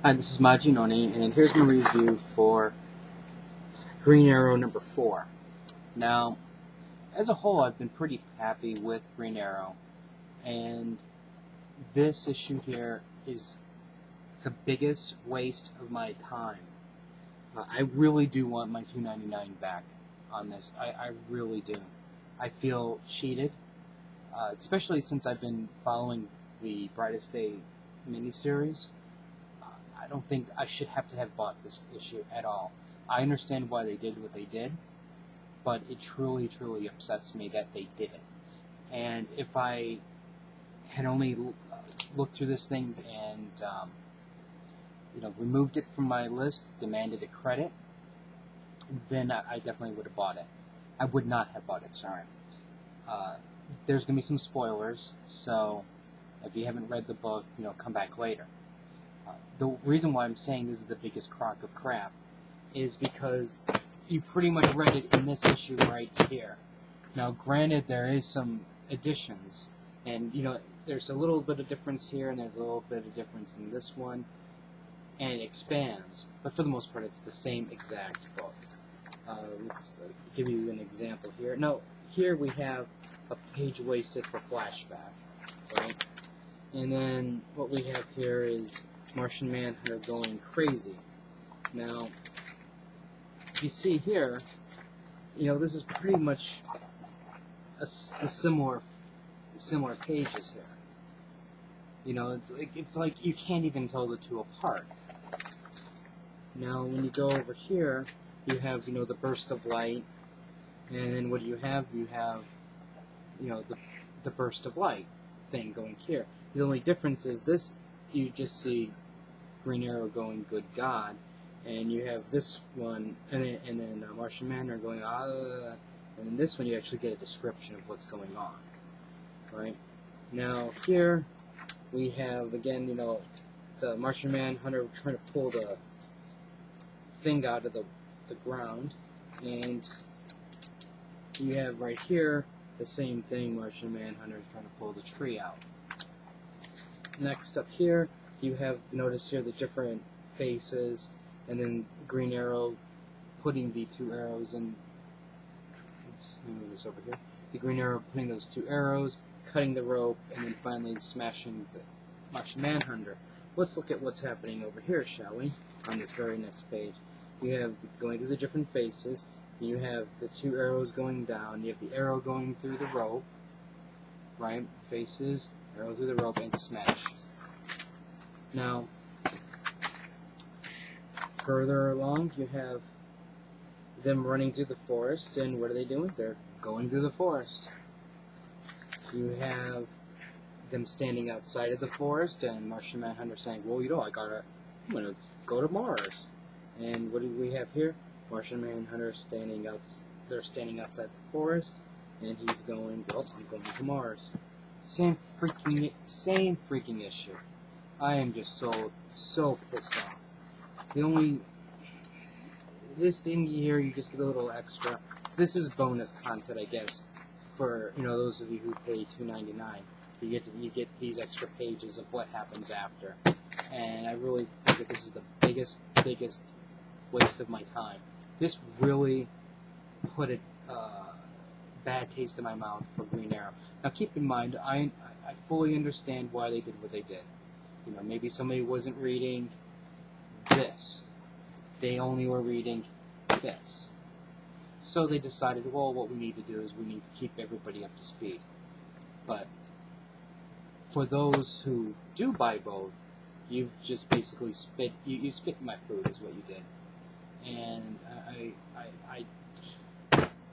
Hi, this is Majinoni, and here's my review for Green Arrow number 4. Now, as a whole, I've been pretty happy with Green Arrow, and this issue here is the biggest waste of my time. I really do want my $2.99 back on this. I really do. I feel cheated, especially since I've been following the Brightest Day miniseries. I don't think I should have to have bought this issue at all. I understand why they did what they did, but it truly, truly upsets me that they did it. And if I had only looked through this thing and removed it from my list, demanded a credit, then I definitely would have bought it. I would not have bought it, sorry. There's going to be some spoilers, so if you haven't read the book, come back later. The reason why I'm saying this is the biggest crock of crap is because you pretty much read it in this issue right here. Now, granted, there is some additions, and there's a little bit of difference here, and there's a little bit of difference in this one, and it expands, but for the most part, it's the same exact book. Let's give you an example here. Now, here we have a page wasted for flashback, right? And then what we have here is Martian Manhunter going crazy. Now, you see here, this is pretty much the similar pages here. It's like you can't even tell the two apart. Now, when you go over here, you have the burst of light, and then what do you have? You have the burst of light thing going here. The only difference is this, you just see Green Arrow going, good God, and you have this one, and then Martian Manhunter going, and in this one you actually get a description of what's going on, right? Now here we have, again, the Martian Manhunter trying to pull the thing out of the ground, and you have right here the same thing, Martian Manhunter is trying to pull the tree out. Next up here, you have, notice here the different faces, and then Green Arrow putting the two arrows in. Oops, let me move this over here. The Green Arrow putting those two arrows, cutting the rope, and then finally smashing the Martian Manhunter. Let's look at what's happening over here, shall we? On this very next page, you have going through the different faces. You have the two arrows going down. You have the arrow going through the rope, right? Faces, arrow through the rope, and smash. Now, further along, you have them running through the forest, and what are they doing? They're going through the forest. You have them standing outside of the forest, and Martian Manhunter saying, well, I'm going to go to Mars. And what do we have here? Martian Manhunter they're standing outside the forest, and he's going, well, I'm going to Mars. Same freaking issue. I am just so pissed off. This thing here, you just get a little extra. This is bonus content, I guess, for those of you who pay $2.99. You get these extra pages of what happens after, and I really think that this is the biggest waste of my time. This really put a bad taste in my mouth for Green Arrow. Now, keep in mind, I fully understand why they did what they did. Maybe somebody wasn't reading this. They only were reading this. So they decided, well, what we need to do is we need to keep everybody up to speed. But for those who do buy both, you've just basically spit in my food is what you did. And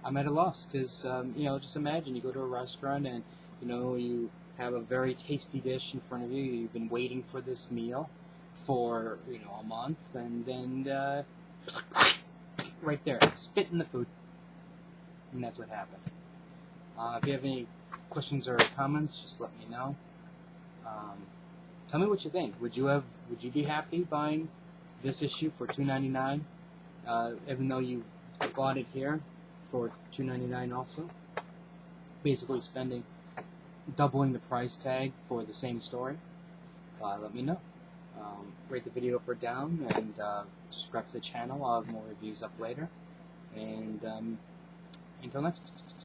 I'm at a loss because, just imagine you go to a restaurant and, you have a very tasty dish in front of you. You've been waiting for this meal for, a month, and then, right there, spit in the food. And that's what happened. If you have any questions or comments, just let me know. Tell me what you think. Would you be happy buying this issue for $2.99, even though you bought it here for $2.99 also? Basically doubling the price tag for the same story. Let me know. rate the video up or down, and subscribe to the channel. I'll have more reviews up later. And until next time.